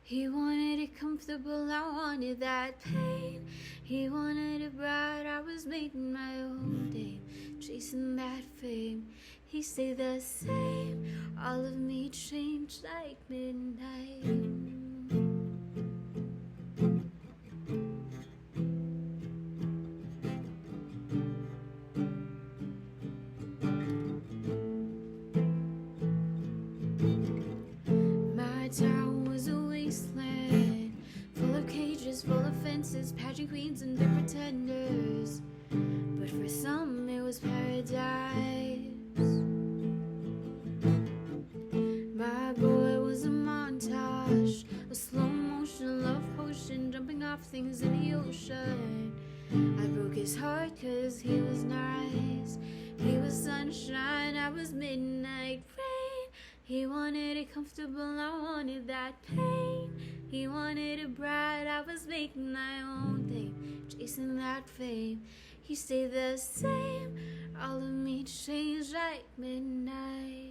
He wanted it comfortable, I wanted that pain. He wanted it bright, I was making my own day, chasing that fame. He stayed the same, all of me changed like midnight. My town was a wasteland, full of cages, full of fences, pageant queens and big pretenders. But for some it was paradise. My boy was a montage, a slow motion love potion, jumping off things in the ocean. I broke his heart cause he was nice. He was sunshine, I was midnight rain. He wanted it comfortable, I wanted that pain. He wanted it bright, I was making my own thing, chasing that fame. He stayed the same, all of me changed like midnight.